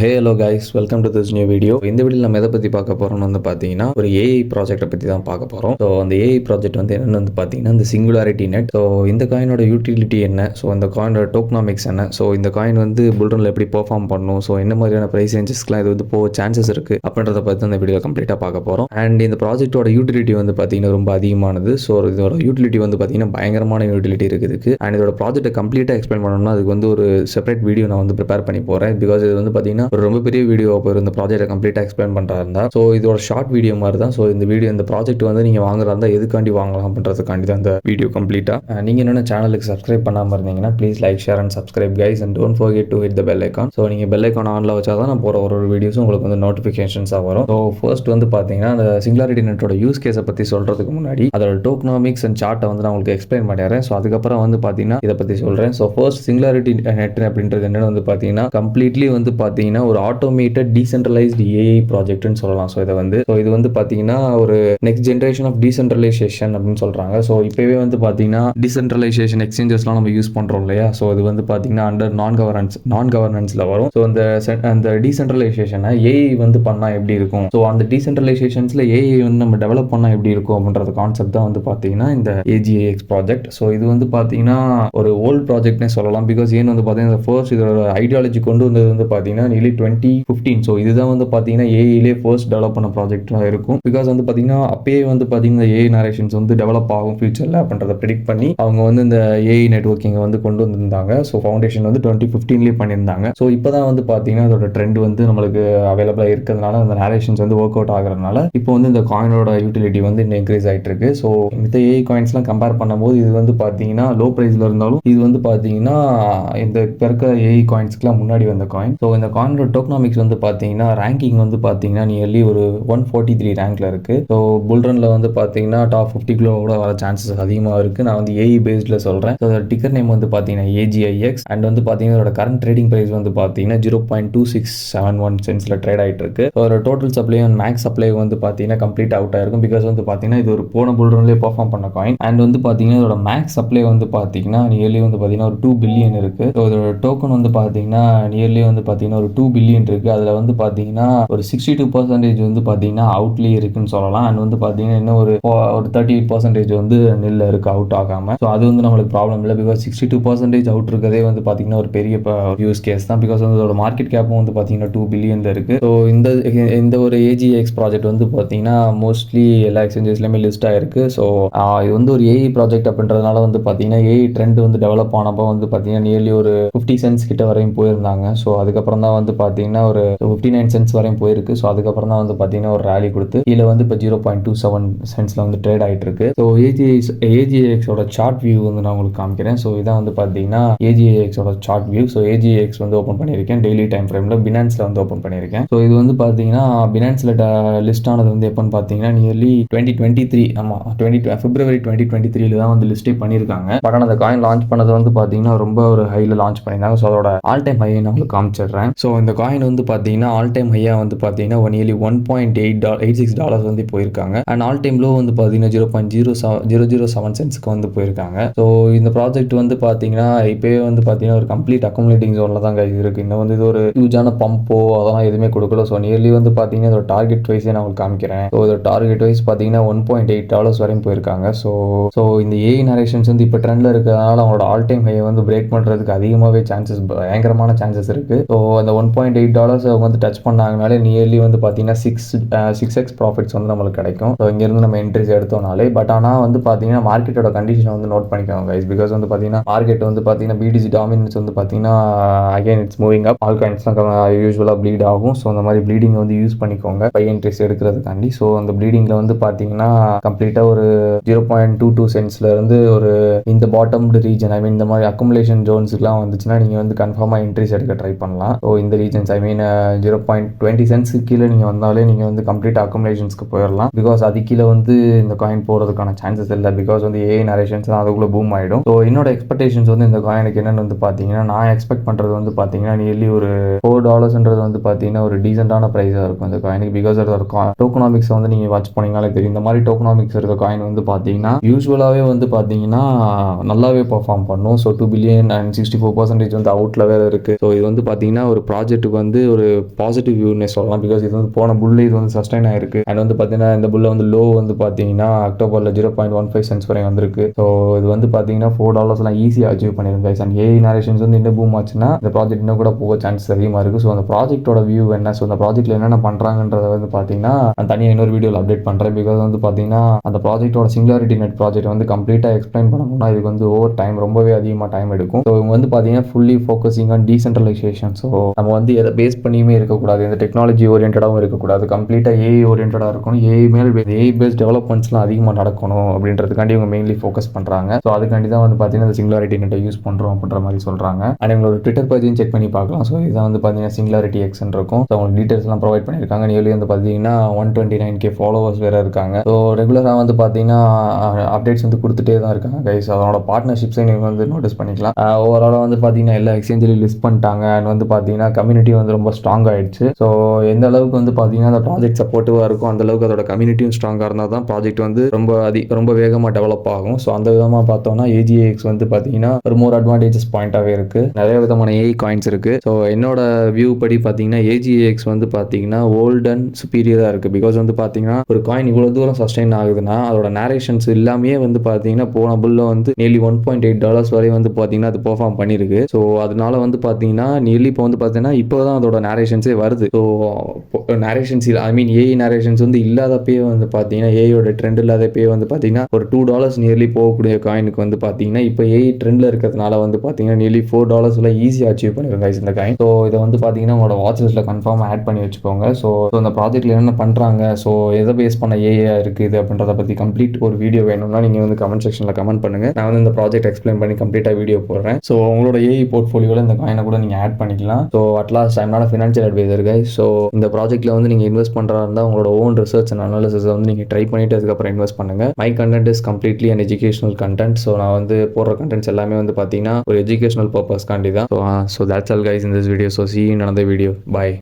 Hey hello guys, welcome to this new video. இந்த வீடியோவில் நம்ம எதை பற்றி பார்க்க போகிறோம்னு வந்து பார்த்தீங்கன்னா ஒரு ஏஐ ப்ராஜெக்ட்டை பற்றி தான் பார்க்க போகிறோம். ஸோ அந்த ஏஐ ப்ராஜெக்ட் வந்து என்னென்னு வந்து பார்த்தீங்கன்னா இந்த சிங்குலாரிட்டி நெட். ஸோ இந்த காயினோட யூட்டிலிட்டி என்ன, ஸோ இந்த காயினோட டோக்னாமிக்ஸ் என்ன, ஸோ இந்த காயின் வந்து புல்ரனில் எப்படி பெர்ஃபார்ம் பண்ணும், ஸோ என்ன மாதிரியான ப்ரைஸ் ரேஞ்சஸ்க்குலாம் இது வந்து போக சான்சஸ் இருக்குது அப்படின்றத பற்றி அந்த வீடியோ கம்ப்ளீட்டாக பார்க்க போகிறோம். அண்ட் இந்த ப்ராஜெக்ட்டோட யூட்டிலிட்டி வந்து பார்த்தீங்கன்னா ரொம்ப அதிகமானது. ஸோ இதோட யூட்டிலிட்டி வந்து பார்த்தீங்கன்னா பயங்கரமான யூட்டிலிட்டி இருக்குது. அண்ட் இதோட ப்ராஜெக்ட்டை கம்ப்ளீட்டாக எக்ஸ்பிளைன் பண்ணணும்னா அதுக்கு வந்து ஒரு செப்பரேட் வீடியோ நான் வந்து ப்ரிப்பேர் பண்ணி போகிறேன். பிகாஸ் இது வந்து பார்த்தீங்கன்னா ஒரு ரொம்ப பெரிய வீடியோ போய் இந்த ப்ராஜெக்ட்டை கம்ப்ளீட்டாக எக்ஸ்பிளைன் பண்ணுறா இருந்தா. ஸோ இதோட ஷார்ட் வீடியோ மாதிரி தான். ஸோ இந்த ப்ராஜெக்ட் வந்து நீங்கள் வாங்குறதா இருந்தால் எதுக்காண்டி வாங்கலாம் அப்படின்றதுக்காண்டி தான் இந்த வீடியோ கம்ப்ளீட்டாக. நீங்கள் என்னென்ன சேனலுக்கு சப்ஸ்கிரைப் பண்ணாமல் இருந்தீங்கன்னா please like, share and subscribe guys, and don't forget to hit the bell icon. So நீங்கள் பெல் ஐக்கான் ஆனில் வச்சா தான் நான் போகிற ஒரு வீடியோஸும் உங்களுக்கு வந்து நோட்டிஃபிகேஷன்ஸாக வரும். ஸோ ஃபர்ஸ்ட் வந்து பார்த்தீங்கன்னா அந்த சிங்குலாரிட்டி நெட்டோட யூஸ் கேஸை பற்றி சொல்கிறதுக்கு முன்னாடி அதோட டோக்னாமிக்ஸ் அண்ட் சார்ட்டை வந்து நான் உங்களுக்கு எக்ஸ்பிளைன் பண்ணிடுறேன். ஸோ அதுக்கப்புறம் வந்து பார்த்தீங்கன்னா இதை பற்றி சொல்கிறேன். ஸோ ஃபர்ஸ்ட் சிங்குலாரிட்டி நெட் அப்படின்றது என்னென்னு வந்து பார்த்தீங்கன்னா கம்ப்ளீட்லி வந்து பார்த்தீங்கன்னா ஒரு ஆட்டோமேட்டட் டீசென்ட்ரலைஸ்டு ஏஐ ப்ராஜெக்ட்னு சொல்லலாம். ஸோ இது வந்து பார்த்தீங்கன்னா ஒரு நெக்ஸ்ட் ஜென்ரேஷன் ஆஃப் டீசென்ட்ரலைசேஷன் அப்படின்னு சொல்கிறாங்க. ஸோ இப்போவே வந்து பார்த்தீங்கன்னா டீசென்ட்ரலைசேஷன் எக்ஸ்சேஞ்சஸ்லாம் நம்ம யூஸ் பண்ணுறோம் இல்லையா. ஸோ இது வந்து பார்த்தீங்கன்னா அண்டர் நான் கவர்னன்ஸில் வரும். ஸோ அந்த டீசென்ட்ரலைசேஷனை ஏஐ வந்து பண்ணால் எப்படி இருக்கும், ஸோ அந்த டீசென்ட்ரலைசேஷன்ஸில் ஏஐ வந்து நம்ம டெவலப் பண்ணால் எப்படி இருக்கும் அப்படின்றது கான்செப்ட் தான் வந்து பார்த்தீங்கன்னா இந்த ஏஜிஏஎக்ஸ் ப்ராஜெக்ட். ஸோ இது வந்து பார்த்தீங்கன்னா ஒரு ஓல்ட் ப்ராஜெக்ட்னே சொல்லலாம். பிகாஸ் ஏன்னு வந்து பார்த்தீங்கன்னா ஃபர்ஸ்ட் இதோட ஐடியாலஜி கொண்டு வந்தது வந்து பார்த்தீங்கன்னா நியர்லி 2015. ஸோ இதுதான் வந்து பார்த்தீங்கன்னா ஏஐலே ஃபர்ஸ்ட் டெவலப் பண்ண ப்ராஜெக்டாக இருக்கும். பிகாஸ் வந்து பார்த்தீங்கன்னா அப்பயே வந்து பார்த்தீங்கன்னா ஏஐ நரேஷன்ஸ் வந்து டெவலப் ஆகும் ஃபியூச்சரில் அப்படின்றத ப்ரெடிக்ட் பண்ணி அவங்க வந்து இந்த ஏஐ நெட்வொர்க்கிங்கை வந்து கொண்டு வந்திருந்தாங்க. ஸோ ஃபவுண்டேஷன் வந்து 2015 பண்ணியிருந்தாங்க. ஸோ இப்போ தான் வந்து பார்த்தீங்கன்னா அதோட ட்ரெண்ட் வந்து நம்மளுக்கு அவைலபிளாக இருக்கிறதுனால அந்த நரேஷன்ஸ் வந்து ஒர்க் அவுட் ஆகிறதுனால இப்போ வந்து இந்த காயினோட யூட்டிலிட்டி வந்து இன்னும் இன்க்ரீஸ் ஆகிட்டு இருக்கு. ஸோ மித்த ஏஐ காயின்ஸ்லாம் கம்பேர் பண்ணும்போது இது வந்து பார்த்தீங்கன்னா லோ ப்ரைஸில் இருந்தாலும் இது வந்து பார்த்தீங்கன்னா இந்த இப்போ இருக்க ஏஐ காயின்ஸ்க்குலாம் முன்னாடி வந்த காயின். ஸோ இந்த காயினோட டோக்னாமிக்ஸ் வந்து பார்த்தீங்கன்னா ரேங்கிங் வந்து பார்த்தீங்கன்னா நியர்லி ஒரு 143 ரேங்க்ல இருக்கு. ஸோ புல்ரன்ல வந்து பார்த்தீங்கன்னா டாப் 50 கூட வர சான்சஸ் அதிகமாக இருக்கு. நான் வந்து ஏஐ பேஸ்டில் சொல்கிறேன். ஸோ டிக்கர் நேம் வந்து பார்த்தீங்கன்னா ஏஜிஐஎக்ஸ். அண்ட் வந்து பார்த்தீங்கன்னா அதோட கரண்ட் ட்ரேடிங் ப்ரைஸ் வந்து பார்த்தீங்கன்னா 0.2671 சென்ட்ஸில் ட்ரேட் ஆகிட்டு இருக்கு. அதோட total supply and max supply வந்து பார்த்தீங்கன்னா கம்ப்ளீட் அவுட் ஆயிருக்கும். பிகாஸ் வந்து பார்த்தீங்கன்னா இது ஒரு போன புல்ரன்லேயே பர்ஃபார்ம் பண்ண காயின். அண்ட் வந்து பார்த்தீங்கன்னா இதோட மேக்ஸ் சப்ளை வந்து பார்த்தீங்கன்னா நியர்லி வந்து பார்த்தீங்கன்னா ஒரு 2 பில்லியன் இருக்கு. ஸோ இதோட டோக்கன் வந்து பார்த்தீங்கன்னா நியர்லி வந்து பார்த்தீங்கன்னா ஒரு 2 பில்லியன் இருக்கு. அதில் வந்து பார்த்தீங்கன்னா ஒரு 62% வந்து பார்த்தீங்கன்னா அவுட்லேயே இருக்குன்னு சொல்லலாம். அண்ட் வந்து பார்த்தீங்கன்னா இன்னும் ஒரு 38% வந்து நெல்ல இருக்கு அவுட் ஆகாமல். ஸோ அது வந்து நம்மளுக்கு ப்ராப்ளம் இல்லை. பிகாஸ் 62% அவுட் இருக்கிறதே வந்து பார்த்தீங்கன்னா ஒரு பெரிய யூஸ் கேஸ் தான். பிகாஸ் வந்து அதோட மார்க்கெட் கேப்பும் வந்து பார்த்தீங்கன்னா 2 பில்லியன்ல இருக்கு. ஸோ இந்த ஒரு ஏஜிஎக்ஸ் ப்ராஜெக்ட் வந்து பார்த்தீங்கன்னா மோஸ்ட்லி எல்லா எக்ஸ்சேஞ்சஸ்லையுமே லிஸ்ட் ஆயிருக்கு. ஸோ இது வந்து ஒரு ஏஐ ப்ராஜெக்ட் அப்படின்றதுனால வந்து பார்த்தீங்கன்னா ஏஐ ட்ரெண்ட் வந்து டெவலப் ஆனப்போ வந்து பார்த்தீங்கன்னா நியர்லி ஒரு 50 சென்ட்ஸ் கிட்ட வரையும் போயிருந்தாங்க. ஸோ அதுக்கப்புறம் தான் வந்து பார்த்தீங்கன்னா ஒரு 59 சென்ட்ஸ் வரையும் போயிருக்கு. ஸோ அதுக்கப்புறம் தான் வந்து பார்த்தீங்கன்னா ஒரு ரேலி கொடுத்து இதில் வந்து இப்போ 0.27 சென்ட்ஸில் வந்து ட்ரேட் ஆகிட்டு இருக்கு. ஸோ ஏஜிஎக்ஸோட சார்ட் வியூ வந்து நான் உங்களுக்கு காமிக்கிறேன். ஸோ இதான் வந்து பார்த்தீங்கன்னா ஏஜிஎக்ஸோட சார்ட் வியூ. ஸோ ஏஜிஎக்ஸ் வந்து ஓப்பன் பண்ணியிருக்கேன் டெய்லி டைம் ஃப்ரேமில் பினான்ஸில் வந்து ஓப்பன் பண்ணியிருக்கேன். ஸோ இது வந்து பார்த்தீங்கன்னா பினான்ஸில் லிஸ்ட் ஆனது வந்து எப்போன்னு பார்த்தீங்கன்னா நியர்லி 2023 ஆமாம் February 2023 தான் வந்து லிஸ்டே பண்ணியிருக்காங்க. பட் ஆனால் அந்த காயின் லான்ச் பண்ணது வந்து பார்த்தீங்கன்னா ரொம்ப ஒரு ஹையில் லான்ச் பண்ணியிருந்தாங்க. ஸோ அதோட ஆல் டைம் ஹை நான் உங்களுக்கு காமிச்சிடுறேன். ஸோ இந்த காயின் வந்து பார்த்தீங்கன்னா ஆல் டைம் ஹையாக வந்து பார்த்தீங்கன்னா நியர்லி $1.86 வந்து போயிருக்காங்க. அண்ட் ஆல் டைம் லோ வந்து பார்த்தீங்கன்னா 0.007 சென்ட்ஸ்க்கு வந்து போயிருக்காங்க. ஸோ இந்த ப்ராஜெக்ட் வந்து பார்த்தீங்கன்னா இப்போயே வந்து பார்த்தீங்கன்னா ஒரு கம்ப்ளீட் அக்குமுலேட்டிங் ஜோனில் தான் இருக்கு. இன்னும் வந்து இது ஒரு ஹியூஜான பம்போ அதெல்லாம் எதுவுமே கொடுக்கல. ஸோ நியர்லி வந்து பார்த்தீங்கன்னா இதோட டார்கெட் வைஸே நான் உங்களுக்கு காமிக்கிறேன். ஸோ இதோட டார்கெட் வைஸ் பார்த்தீங்கன்னா $1.8 வரையும் போயிருக்காங்க. ஸோ இந்த ஏஐ நரேஷன்ஸ் வந்து இப்போ ட்ரெண்டில் இருக்கிறதுனால அவங்களோட ஆல் டைம் ஹையை வந்து பிரேக் பண்ணுறதுக்கு அதிகமாகவே பயங்கரமான சான்சஸ் இருக்குது. ஸோ அந்த $1.8 வந்து டச் பண்ணாங்கனாலே நியர்லி வந்து பார்த்தீங்கன்னா 6x ப்ராஃபிட்ஸ் வந்து நம்மளுக்கு கிடைக்கும். ஸோ இங்கேருந்து நம்ம என்ட்ரிஸ் எடுத்தோம்னாலே. பட் ஆனால் வந்து பார்த்தீங்கன்னா மார்க்கெட்டோட கண்டிஷனை வந்து நோட் பண்ணிக்கோங்க கைஸ். பிகாஸ் வந்து பார்த்தீங்கன்னா மார்க்கெட் வந்து பார்த்தீங்கன்னா பிடிசி டாமினன்ஸ் வந்து பார்த்தீங்கன்னா again it's moving up. All காயின்ஸ்லாம் யூஸ்வலாக ப்ளீட் ஆகும். ஸோ அந்த மாதிரி ப்ளீடிங் வந்து யூஸ் பண்ணிக்கோங்க பை என்ட்ரிஸ் எடுக்கிறதுக்காண்டி. ஸோ அந்த ப்ளீடிங்கில் வந்து பார்த்தீங்கன்னா கம்ப்ளீட்டாக ஒரு 0.22 சென்ட்ஸ்ல இருந்து ஒரு இந்த பாட்டம்டு ரீஜன் இந்த மாதிரி அக்குமுலேஷன் ஜோன்ஸுக்குலாம் வந்துச்சுன்னா நீங்கள் வந்து கன்ஃபார்மாக என்ட்ரிஸ் எடுக்க ட்ரை பண்ணலாம். ஸோ இந்த ரீஜன்ஸ் 0.20 சென்ட்ஸுக்கு கீழே நீங்கள் வந்தாலே நீங்கள் வந்து கம்ப்ளீட் அக்குமுலேஷன்ஸ்க்கு போயிடலாம். பிகாஸ் அது கீழே வந்து இந்த காயின் போகிறதுக்கான சான்சஸ் இல்லை. பிகாஸ் வந்து ஏஐ நரேஷன்ஸ் தான் அதுக்குள்ளே பூம் ஆகிடும். ஸோ என்னோட எக்ஸ்பெக்டேஷன்ஸ் வந்து இந்த காயினுக்கு என்னென்னு வந்து பார்த்தீங்கன்னா நான் எக்ஸ்பெக்ட் பண்ணுறது வந்து பார்த்தீங்கன்னா நியர்லி ஒரு $4 வந்து பார்த்தீங்கன்னா ஒரு டீசெண்டான ப்ரைஸாக இருக்கும் இந்த காயினுக்கு. பிகாஸ் அதோட டோக்கனாமிக்ஸ் வந்து நீங்கள் வாட்ச் பண்ணிங்கனாலே தெரியும். இந்த மாதிரி டோக்கனாமிக்ஸ் இருக்க காயின் வந்து பார்த்தீங்கன்னா யூஸ்வலாகவே வந்து பார்த்தீங்கன்னா நல்லாவே பர்ஃபார்ம் பண்ணும். ஸோ 2 பில்லியன் அண்ட் 64% வந்து அவுட்ல வேறு இருக்குது. ஸோ இது வந்து பார்த்தீங்கன்னா ஒரு ப்ராஜெக்ட் ப்ராஜெக்ட்டுக்கு வந்து ஒரு பாசிட்டிவ் வியூனே சொல்லலாம். பிகாஸ் இது வந்து போன புல் இது வந்து சஸ்டைன் ஆயிருக்கு. அண்ட் வந்து பார்த்தீங்கன்னா இந்த புல்ல வந்து லோ வந்து பார்த்தீங்கன்னா அக்டோபரில் 0.15 சென்ட்ஸ் வரை வந்திருக்கு. ஸோ இது வந்து பார்த்தீங்கன்னா $4 ஈஸியாக அச்சீவ் பண்ணிருங்க கைஸ். அண்ட் ஏஐ நரேஷன்ஸ் வந்து இன்னும் பூம் ஆச்சுன்னா இந்த ப்ராஜெக்ட் இன்னும் கூட போக சான்ஸ் அதிகமாக இருக்குது. ஸோ அந்த ப்ராஜெக்ட்டோட வியூ என்ன, ஸோ அந்த ப்ராஜெக்ட்டில் என்னென்ன பண்ணுறாங்கன்றத வந்து பார்த்தீங்கன்னா நான் தனியாக இன்னொரு வீடியோவில் அப்டேட் பண்ணுறேன். பிகாஸ் வந்து பார்த்தீங்கன்னா அந்த ப்ராஜெக்ட்டோட சிங்குலாரிட்டி நெட் ப்ராஜெக்ட் வந்து கம்ப்ளீட்டாக எக்ஸ்பிளைன் பண்ணணும்னா இதுக்கு வந்து ஓவர் டைம் ரொம்பவே அதிகமாக டைம் எடுக்கும். ஸோ இவங்க வந்து பார்த்தீங்கன்னா fully focusing on decentralisation. So நம்ம வந்து எதை பேஸ் பண்ணியுமே இருக்கக்கூடாது, இந்த டெக்னாலஜி ஓரியன்டாகவும் இருக்கக்கூடாது, கம்ப்ளீட்டாக ஏஐ ஓரியன்டாக இருக்கணும். ஏஐ பேஸ்ட் டெவலப்மெண்ட்ஸ்லாம் அதிகமாக நடக்கணும் அப்படின்றதுக்காண்டி இவங்க மெயின்லி ஃபோக்கஸ் பண்ணுறாங்க. ஸோ அதுக்காண்டி தான் வந்து பார்த்தீங்கன்னா இந்த சிங்குலாரிட்டி நெட்டை யூஸ் பண்ணுறோம் அப்படின்ற மாதிரி சொல்கிறாங்க. அண்ட் எங்களோட ட்விட்டர் பேஜையும் செக் பண்ணி பார்க்கலாம். ஸோ இதான் வந்து பார்த்தீங்கன்னா சிங்குலாரிட்டி எக்ஸ்ன்னு இருக்கும். ஸோ உங்களுக்கு டீட்டெயில்ஸ்லாம் ப்ரொவைட் பண்ணியிருக்காங்க. நியர்லி வந்து பார்த்தீங்கன்னா 129K ஃபாலோவர்ஸ் வேறு இருக்காங்க. ஸோ ரெகுலராக வந்து பார்த்தீங்கன்னா அப்டேட்ஸ் வந்து கொடுத்துட்டே தான் இருக்காங்க கைஸ். அதனோட பார்ட்னர்ஷிப்ஸை நீங்கள் வந்து நோட்டீஸ் பண்ணிக்கலாம். ஓவராலாக வந்து பார்த்தீங்கன்னா எல்லா எக்ஸ்சேஞ்சிலையும் லிஸ்ட் பண்ணிட்டாங்க. அண்ட் வந்து பார்த்தீங்கன்னா கம்யூனிட்டி வந்து ரொம்ப ஸ்ட்ராங் ஆயிடுச்சு. ஸோ எந்த அளவுக்கு வந்து பார்த்தீங்கன்னா அந்த ப்ராஜெக்ட் சப்போர்ட்டிவாக இருக்கும் அந்த அளவுக்கு அதோட கம்யூனிட்டியும் ஸ்ட்ராங்காக இருந்தால் தான் ப்ராஜெக்ட் வந்து ரொம்ப வேகமாக டெவலப் ஆகும். ஸோ அந்த விதமாக பார்த்தோம்னா ஏஜிஏஎக்ஸ் வந்து பார்த்தீங்கன்னா ஒரு மோர் அட்வான்டேஜஸ் பாயிண்டாகவே இருக்குது. நிறைய விதமான ஏஐ காயின்ஸ் இருக்குது. ஸோ என்னோட வியூ படி பார்த்தீங்கன்னா ஏஜிஏஎக்ஸ் வந்து பார்த்தீங்கன்னா ஓல்ட் அண்ட் சுப்பீரியராக இருக்குது. பிகாஸ் வந்து பார்த்தீங்கன்னா ஒரு காயின் இவ்வளோ தூரம் சஸ்டைன் ஆகுதுன்னா அதோட நேரேஷன்ஸ் எல்லாமே வந்து பார்த்தீங்கன்னா போன புல்ல வந்து நியர்லி $1.8 வரை வந்து பார்த்தீங்கன்னா அது பெர்ஃபார்ம் பண்ணியிருக்கு. ஸோ அதனால வந்து பார்த்தீங்கன்னா நியர்லி இப்போ வந்து பார்த்தீங்கன்னா இப்போ தான் அதோட நேரேஷன்ஸே வருது. ஸோ நேரேஷன்ஸ் ஏஐ நேரேஷன்ஸ் வந்து இல்லாதப்பே வந்து பார்த்தீங்கன்னா ஏஐயோட ட்ரெண்ட் இல்லாதப்பே வந்து பார்த்தீங்கன்னா ஒரு $2 நியர்லி போகக்கூடிய காயினுக்கு வந்து பார்த்தீங்கன்னா இப்போ ஏஐ ட்ரெண்டில் இருக்கிறதுனால வந்து பார்த்தீங்கன்னா நியர்லி $4 ஈஸியாக அச்சீவ் பண்ணிருங்க இந்த காயின். ஸோ இதை வந்து பார்த்தீங்கன்னா உங்களோட வாட்ச் லிஸ்ட்டில் கன்ஃபார்ம் ஆட் பண்ணி வச்சுக்கோங்க. ஸோ அந்த ப்ராஜெக்ட்டில் என்னென்ன பண்ணுறாங்க, ஸோ எதை பேஸ் பண்ண ஏஐ இருக்குது அப்படின்றத பற்றி கம்ப்ளீட் ஒரு வீடியோ வேணும்னா நீங்கள் வந்து கமெண்ட் செக்ஷனில் கமெண்ட் பண்ணுங்கள். நான் வந்து இந்த ப்ராஜெக்ட் எக்ஸ்பிளைன் பண்ணி கம்ப்ளீட்டாக வீடியோ போடுறேன். ஸோ உங்களோட ஏஐ போர்ட்ஃபோலியோவில் இந்த காயினை கூட நீங்கள் ஆட் பண்ணிக்கலாம். So at last I'm not financial advisor guys. So இந்த ப்ராஜெக்ட்டில் வந்து நீங்கள் இன்வெஸ்ட் பண்ணுறா இருந்தால் உங்களோட ஓன் ரிசர்ச் அண்ட் அனாலிசிஸை வந்து நீங்கள் ட்ரை பண்ணிவிட்டு அதுக்கப்புறம் இன்வெஸ்ட் பண்ணுங்கள். My content is completely and educational content. So நான் வந்து போடுற கண்டென்ட்ஸ் எல்லாமே வந்து பார்த்தீங்கன்னா ஒரு எஜுகேஷனல் பர்பஸ்க்காண்டி தான். So that's all guys in this video. So see you in another video. Bye.